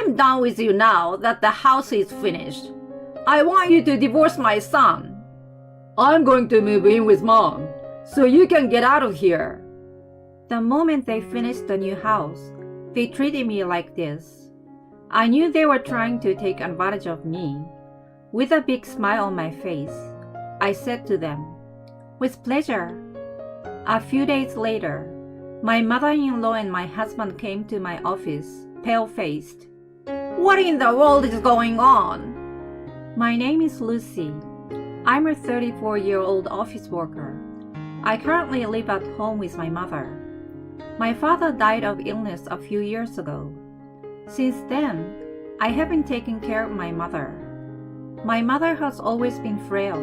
I'm done with you now that the house is finished. I want you to divorce my son. I'm going to move in with Mom, so you can get out of here. The moment they finished the new house, they treated me like this. I knew they were trying to take advantage of me. With a big smile on my face, I said to them, "With pleasure." A few days later, my mother-in-law and my husband came to my office, pale-faced. "What in the world is going on?" My name is Lucy. I'm a 34-year-old office worker. I currently live at home with my mother. My father died of illness a few years ago. Since then, I have been taking care of my mother. My mother has always been frail,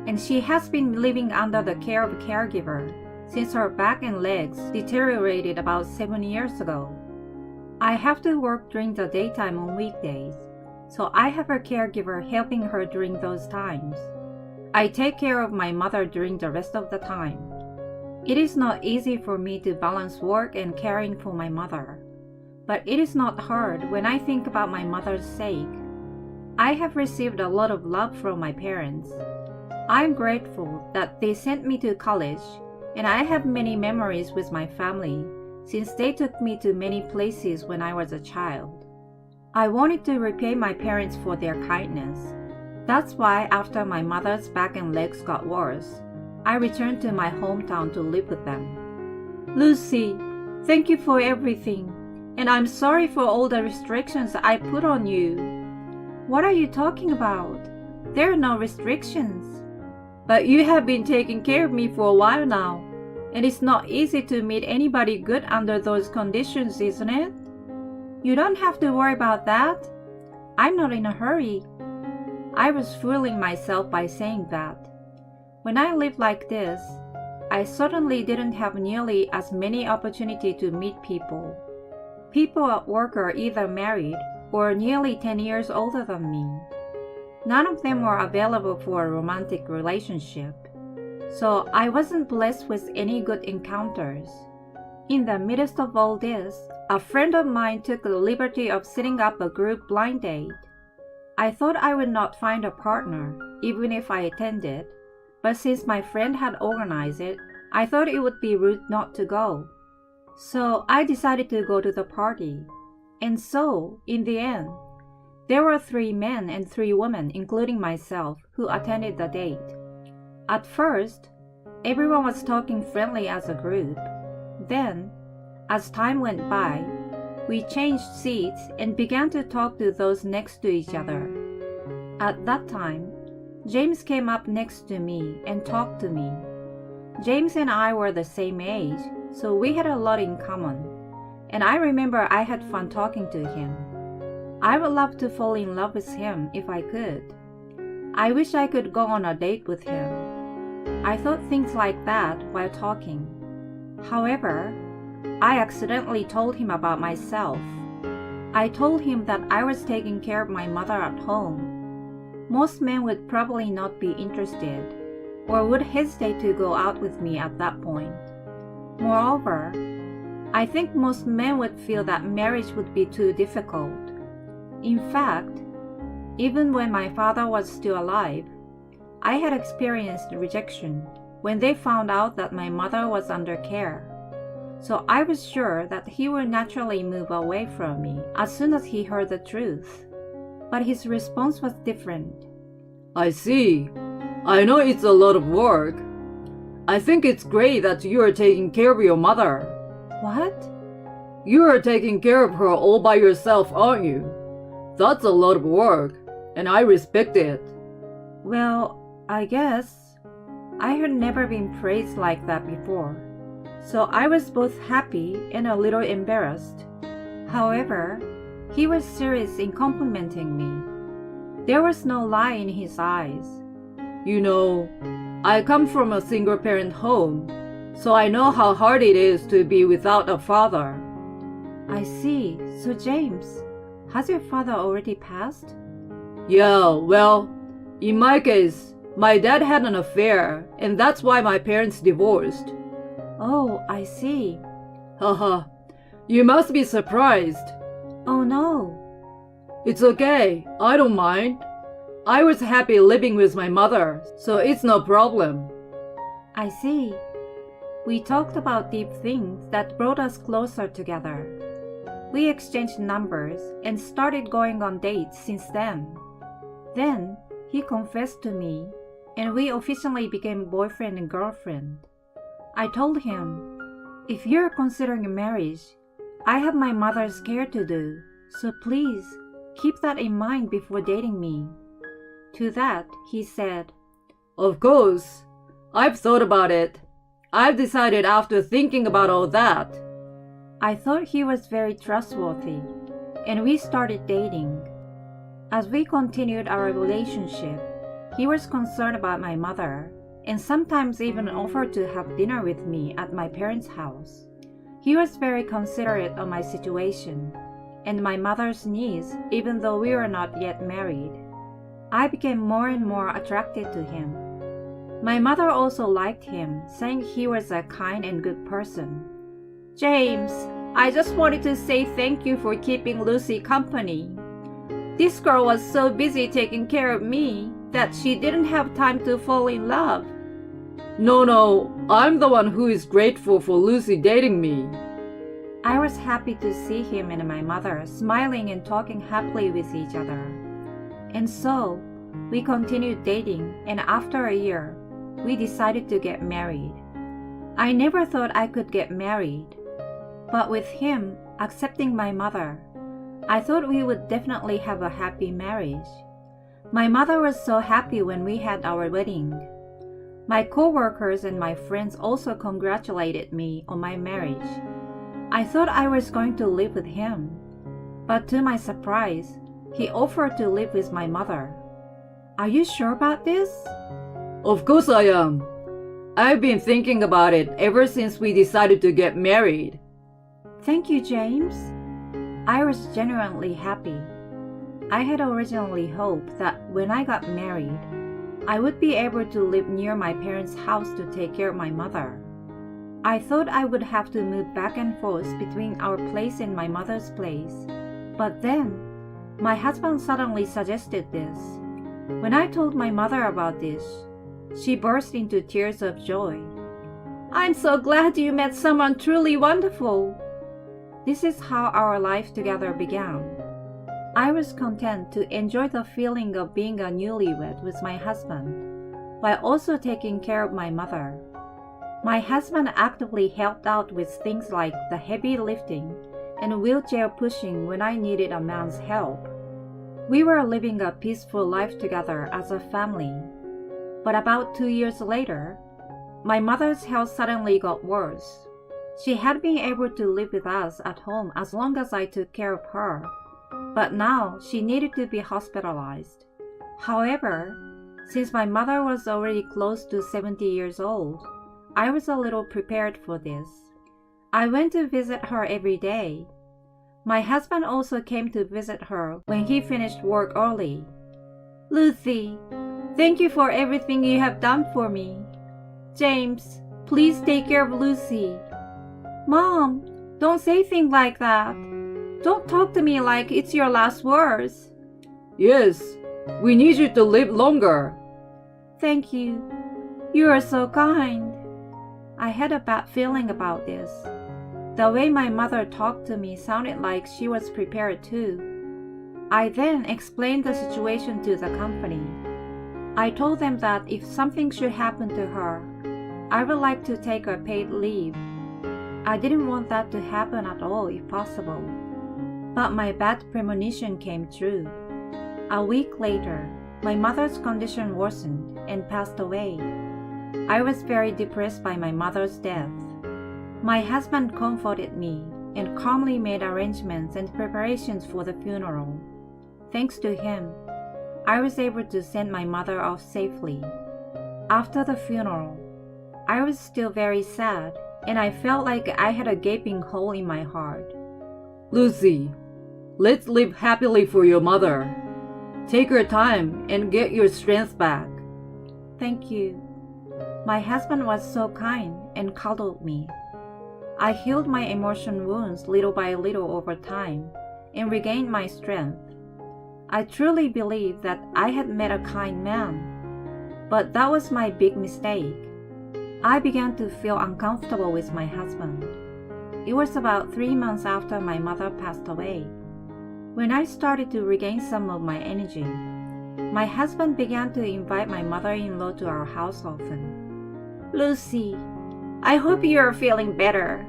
and she has been living under the care of a caregiver since her back and legs deteriorated about 7 years ago. I have to work during the daytime on weekdays, so I have a caregiver helping her during those times. I take care of my mother during the rest of the time. It is not easy for me to balance work and caring for my mother, but it is not hard when I think about my mother's sake. I have received a lot of love from my parents. I am grateful that they sent me to college, and I have many memories with my family since they took me to many places when I was a child. I wanted to repay my parents for their kindness. That's why after my mother's back and legs got worse, I returned to my hometown to live with them. "Lucy, thank you for everything, and I'm sorry for all the restrictions I put on you." "What are you talking about? There are no restrictions." "But you have been taking care of me for a while now, and it's not easy to meet anybody good under those conditions, isn't it?" "You don't have to worry about that. I'm not in a hurry." I was fooling myself by saying that. When I lived like this, I certainly didn't have nearly as many opportunities to meet people. People at work are either married or nearly 10 years older than me. None of them were available for a romantic relationship, so I wasn't blessed with any good encounters. In the midst of all this, a friend of mine took the liberty of setting up a group blind date. I thought I would not find a partner, even if I attended, but since my friend had organized it, I thought it would be rude not to go. So I decided to go to the party. And so, in the end, there were 3 men and 3 women, including myself, who attended the date. At first, everyone was talking friendly as a group. Then, as time went by, we changed seats and began to talk to those next to each other. At that time, James came up next to me and talked to me. James and I were the same age, so we had a lot in common, and I remember I had fun talking to him. I would love to fall in love with him if I could. I wish I could go on a date with him. I thought things like that while talking. However, I accidentally told him about myself. I told him that I was taking care of my mother at home. Most men would probably not be interested, or would hesitate to go out with me at that point. Moreover, I think most men would feel that marriage would be too difficult. In fact, even when my father was still alive, I had experienced rejection when they found out that my mother was under care. So I was sure that he would naturally move away from me as soon as he heard the truth. But his response was different. "I see. I know it's a lot of work. I think it's great that you are taking care of your mother." "What?" "You are taking care of her all by yourself, aren't you? That's a lot of work, and I respect it." Well, I guess. I had never been praised like that before, so I was both happy and a little embarrassed. However, he was serious in complimenting me. There was no lie in his eyes. "You know, I come from a single-parent home, so I know how hard it is to be without a father." "I see. So James, has your father already passed?" "Yeah, well, in my case, my dad had an affair, and that's why my parents divorced." "Oh, I see." Haha, you must be surprised. "Oh no." It's okay, I don't mind. I was happy living with my mother, so it's no problem. I see. We talked about deep things that brought us closer together. We exchanged numbers and started going on dates since then. Then, he confessed to me, and we officially became boyfriend and girlfriend. I told him, if you're considering marriage, I have my mother's care to do, so please keep that in mind before dating me. To that, he said, Of course, I've thought about it. I've decided after thinking about all that. I thought he was very trustworthy, and we started dating. As we continued our relationship, he was concerned about my mother, and sometimes even offered to have dinner with me at my parents' house. He was very considerate of my situation and my mother's needs, even though we were not yet married. I became more and more attracted to him. My mother also liked him, saying he was a kind and good person. James, I just wanted to say thank you for keeping Lucy company. This girl was so busy taking care of me that she didn't have time to fall in love. No, I'm the one who is grateful for Lucy dating me. I was happy to see him and my mother smiling and talking happily with each other. And so, we continued dating, and after a year, we decided to get married. I never thought I could get married, but with him accepting my mother, I thought we would definitely have a happy marriage. My mother was so happy when we had our wedding. My co-workers and my friends also congratulated me on my marriage. I thought I was going to live with him, but to my surprise, he offered to live with my mother. Are you sure about this? Of course I am. I've been thinking about it ever since we decided to get married. Thank you, James. I was genuinely happy. I had originally hoped that when I got married, I would be able to live near my parents' house to take care of my mother. I thought I would have to move back and forth between our place and my mother's place. But then, my husband suddenly suggested this. When I told my mother about this, she burst into tears of joy. I'm so glad you met someone truly wonderful. This is how our life together began. I was content to enjoy the feeling of being a newlywed with my husband, while also taking care of my mother. My husband actively helped out with things like the heavy lifting and wheelchair pushing when I needed a man's help. We were living a peaceful life together as a family. But about 2 years later, my mother's health suddenly got worse. She had been able to live with us at home as long as I took care of her, but now she needed to be hospitalized. However, since my mother was already close to 70 years old, I was a little prepared for this. I went to visit her every day. My husband also came to visit her when he finished work early. Lucy, thank you for everything you have done for me. James, please take care of Lucy. Mom, don't say things like that. Don't talk to me like it's your last words. Yes, we need you to live longer. Thank you. You are so kind. I had a bad feeling about this. The way my mother talked to me sounded like she was prepared too. I then explained the situation to the company. I told them that if something should happen to her, I would like to take a paid leave. I didn't want that to happen at all if possible. But my bad premonition came true. A week later, my mother's condition worsened and passed away. I was very depressed by my mother's death. My husband comforted me and calmly made arrangements and preparations for the funeral. Thanks to him, I was able to send my mother off safely. After the funeral, I was still very sad, and I felt like I had a gaping hole in my heart. Lucy, let's live happily for your mother. Take your time and get your strength back. Thank you. My husband was so kind and cuddled me. I healed my emotion wounds little by little over time and regained my strength. I truly believed that I had met a kind man, but that was my big mistake. I began to feel uncomfortable with my husband. It was about 3 months after my mother passed away. When I started to regain some of my energy, my husband began to invite my mother-in-law to our house often. Lucy, I hope you are feeling better.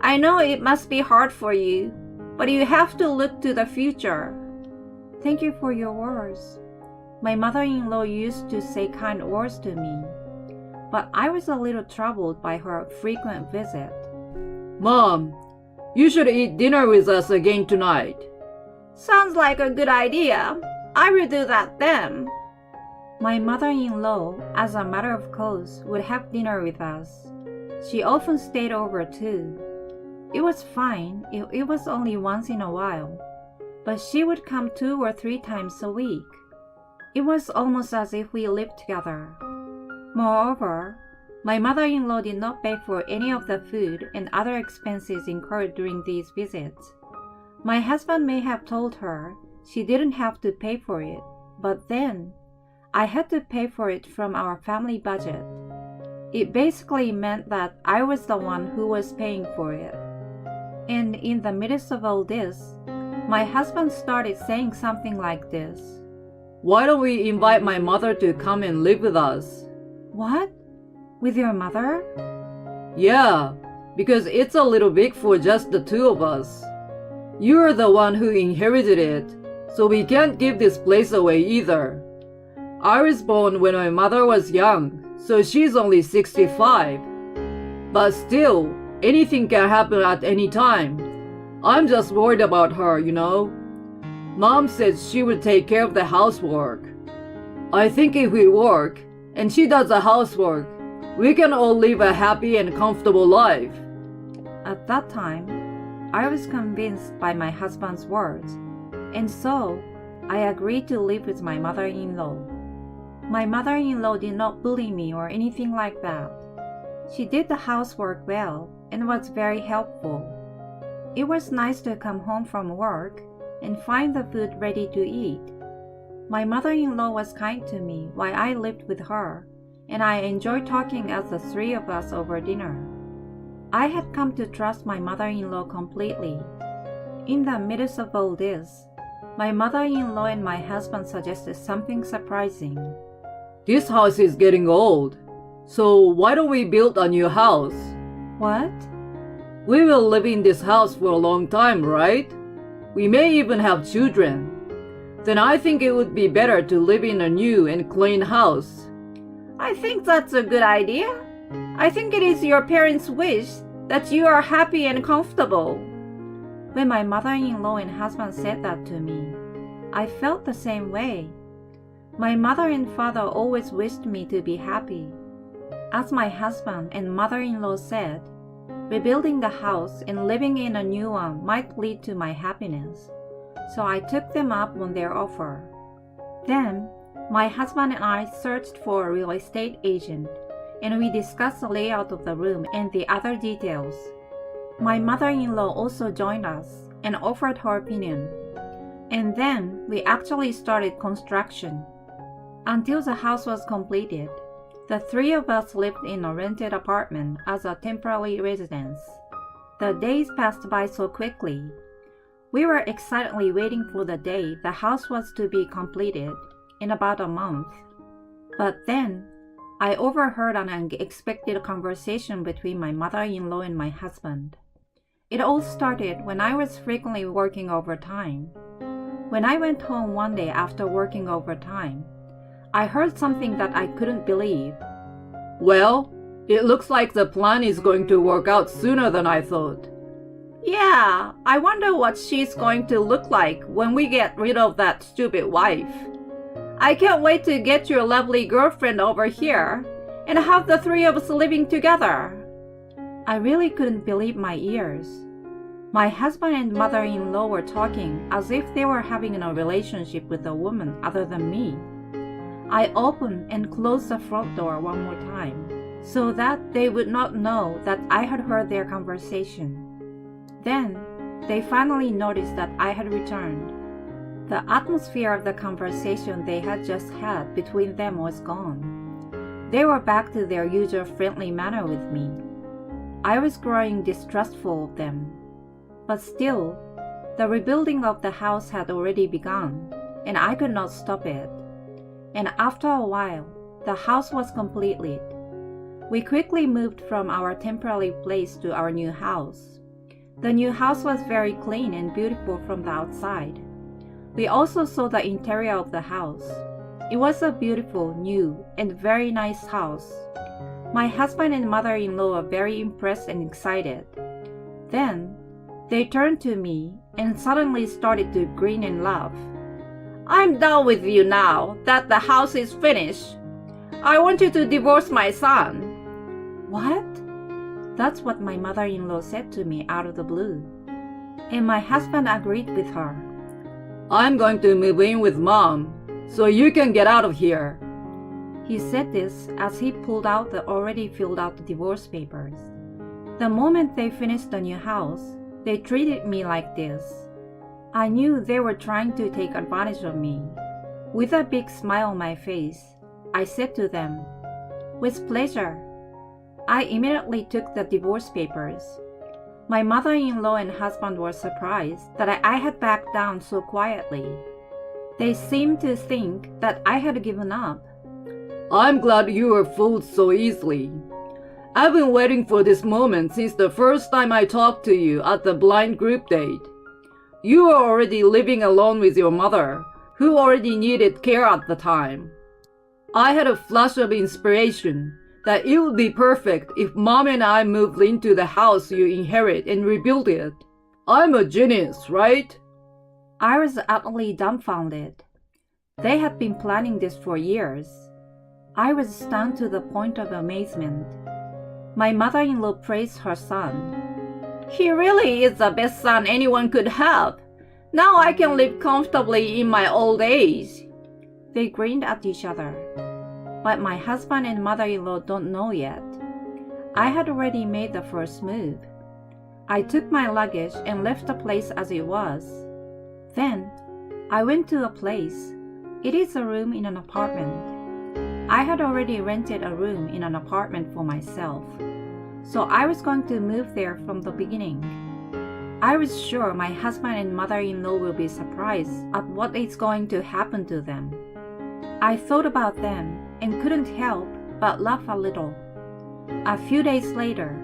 I know it must be hard for you, but you have to look to the future. Thank you for your words. My mother-in-law used to say kind words to me, but I was a little troubled by her frequent visit. Mom, you should eat dinner with us again tonight. Sounds like a good idea. I will do that then. My mother-in-law, as a matter of course, would have dinner with us. She often stayed over too. It was fine if it was only once in a while, but she would come 2 or 3 times a week. It was almost as if we lived together. Moreover, my mother-in-law did not pay for any of the food and other expenses incurred during these visits. My husband may have told her she didn't have to pay for it, but then I had to pay for it from our family budget. It basically meant that I was the one who was paying for it. And in the midst of all this, my husband started saying something like this. Why don't we invite my mother to come and live with us? What? With your mother? Yeah, because it's a little big for just the 2 of us. You're the one who inherited it, so we can't give this place away either. I was born when my mother was young, so she's only 65. But still, anything can happen at any time. I'm just worried about her, you know. Mom said she would take care of the housework. I think if we work, and she does the housework, we can all live a happy and comfortable life. At that time, I was convinced by my husband's words, and so I agreed to live with my mother-in-law. My mother-in-law did not bully me or anything like that. She did the housework well and was very helpful. It was nice to come home from work and find the food ready to eat. My mother-in-law was kind to me while I lived with her, and I enjoyed talking as the 3 of us over dinner. I had come to trust my mother-in-law completely. In the midst of all this, my mother-in-law and my husband suggested something surprising. This house is getting old, so why don't we build a new house? What? We will live in this house for a long time, right? We may even have children. Then I think it would be better to live in a new and clean house. I think that's a good idea. I think it is your parents' wish that you are happy and comfortable. When my mother-in-law and husband said that to me, I felt the same way. My mother and father always wished me to be happy. As my husband and mother-in-law said, rebuilding the house and living in a new one might lead to my happiness, so I took them up on their offer. Then, my husband and I searched for a real estate agent, and we discussed the layout of the room and the other details. My mother-in-law also joined us and offered her opinion. And then we actually started construction. Until the house was completed, the 3 of us lived in a rented apartment as a temporary residence. The days passed by so quickly. We were excitedly waiting for the day the house was to be completed in about a month. But then, I overheard an unexpected conversation between my mother-in-law and my husband. It all started when I was frequently working overtime. When I went home one day after working overtime, I heard something that I couldn't believe. Well, it looks like the plan is going to work out sooner than I thought. Yeah, I wonder what she's going to look like when we get rid of that stupid wife. I can't wait to get your lovely girlfriend over here and have the 3 of us living together. I really couldn't believe my ears. My husband and mother-in-law were talking as if they were having a relationship with a woman other than me. I opened and closed the front door one more time, so that they would not know that I had heard their conversation. Then, they finally noticed that I had returned. The atmosphere of the conversation they had just had between them was gone. They were back to their usual friendly manner with me. I was growing distrustful of them. But still, the rebuilding of the house had already begun, and I could not stop it. And after a while, the house was completed. We quickly moved from our temporary place to our new house. The new house was very clean and beautiful from the outside. We also saw the interior of the house. It was a beautiful, new, and very nice house. My husband and mother-in-law were very impressed and excited. Then, they turned to me and suddenly started to grin and laugh. I'm done with you now that the house is finished. I want you to divorce my son. What? That's what my mother-in-law said to me out of the blue. And my husband agreed with her. I'm going to move in with Mom, so you can get out of here. He said this as he pulled out the already filled out divorce papers. The moment they finished the new house, they treated me like this. I knew they were trying to take advantage of me. With a big smile on my face, I said to them, "With pleasure." I immediately took the divorce papers. My mother-in-law and husband were surprised that I had backed down so quietly. They seemed to think that I had given up. I'm glad you were fooled so easily. I've been waiting for this moment since the first time I talked to you at the blind group date. You were already living alone with your mother, who already needed care at the time. I had a flash of inspiration that it would be perfect if Mom and I moved into the house you inherit and rebuild it. I'm a genius, right? I was utterly dumbfounded. They had been planning this for years. I was stunned to the point of amazement. My mother-in-law praised her son. He really is the best son anyone could have. Now I can live comfortably in my old age. They grinned at each other. But my husband and mother-in-law don't know yet. I had already made the first move. I took my luggage and left the place as it was. Then, I went to a place. It is a room in an apartment. I had already rented a room in an apartment for myself, so I was going to move there from the beginning. I was sure my husband and mother-in-law will be surprised at what is going to happen to them. I thought about them and couldn't help but laugh a little. A few days later,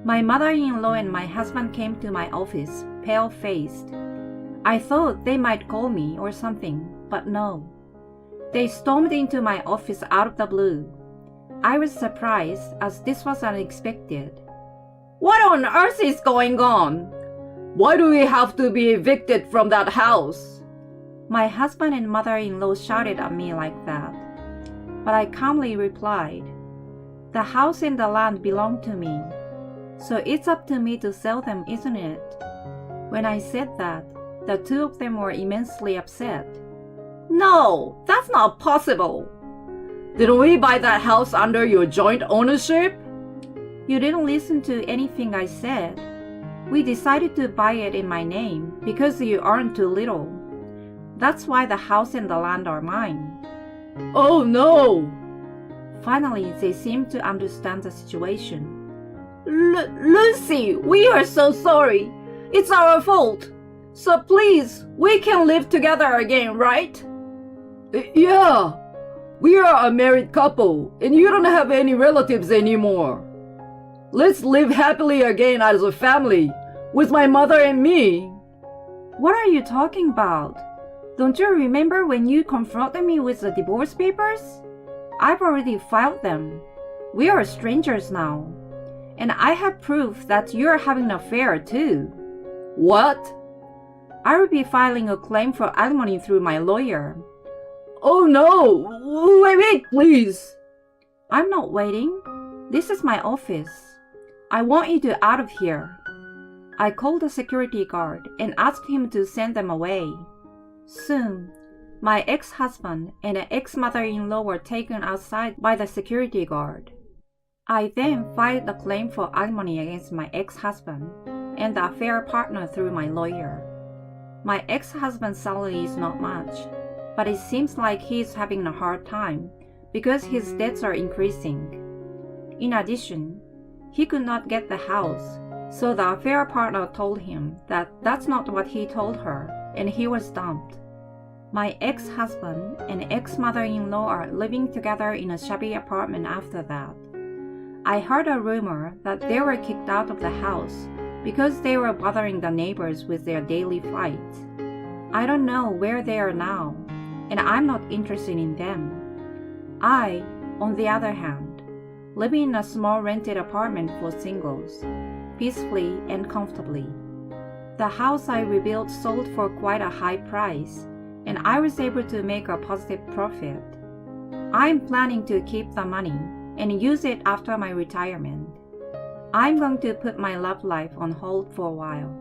my mother-in-law and my husband came to my office, pale-faced. I thought they might call me or something, but no. They stormed into my office out of the blue. I was surprised as this was unexpected. What on earth is going on? Why do we have to be evicted from that house? My husband and mother-in-law shouted at me like that. But I calmly replied, "The house and the land belong to me, so it's up to me to sell them, isn't it?" When I said that, the two of them were immensely upset. No, that's not possible. Didn't we buy that house under your joint ownership? You didn't listen to anything I said. We decided to buy it in my name because you earn too little. That's why the house and the land are mine. Oh no! Finally, they seemed to understand the situation. Lucy, we are so sorry. It's our fault. So please, we can live together again, right? Yeah, we are a married couple, and you don't have any relatives anymore. Let's live happily again as a family, with my mother and me. What are you talking about? Don't you remember when you confronted me with the divorce papers? I've already filed them. We are strangers now. And I have proof that you're having an affair too. What? I will be filing a claim for alimony through my lawyer. Oh no! Wait, please! I'm not waiting. This is my office. I want you to out of here. I called the security guard and asked him to send them away. Soon, my ex-husband and an ex-mother-in-law were taken outside by the security guard. I then filed a claim for alimony against my ex-husband and the affair partner through my lawyer. My ex-husband's salary is not much, but it seems like he's having a hard time because his debts are increasing. In addition, he could not get the house, so the affair partner told him that that's not what he told her, and he was dumped. My ex-husband and ex-mother-in-law are living together in a shabby apartment after that. I heard a rumor that they were kicked out of the house because they were bothering the neighbors with their daily fights. I don't know where they are now, and I'm not interested in them. I, on the other hand, live in a small rented apartment for singles, peacefully and comfortably. The house I rebuilt sold for quite a high price, and I was able to make a positive profit. I'm planning to keep the money and use it after my retirement. I'm going to put my love life on hold for a while,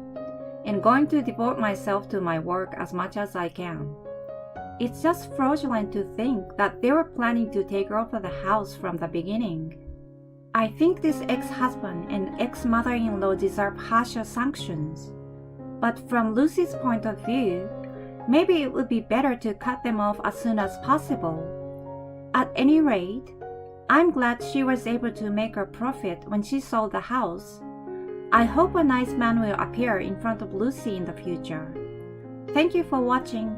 and going to devote myself to my work as much as I can. It's just fraudulent to think that they were planning to take over the house from the beginning. I think this ex-husband and ex-mother-in-law deserve harsher sanctions. But from Lucy's point of view, maybe it would be better to cut them off as soon as possible. At any rate, I'm glad she was able to make a profit when she sold the house. I hope a nice man will appear in front of Lucy in the future. Thank you for watching.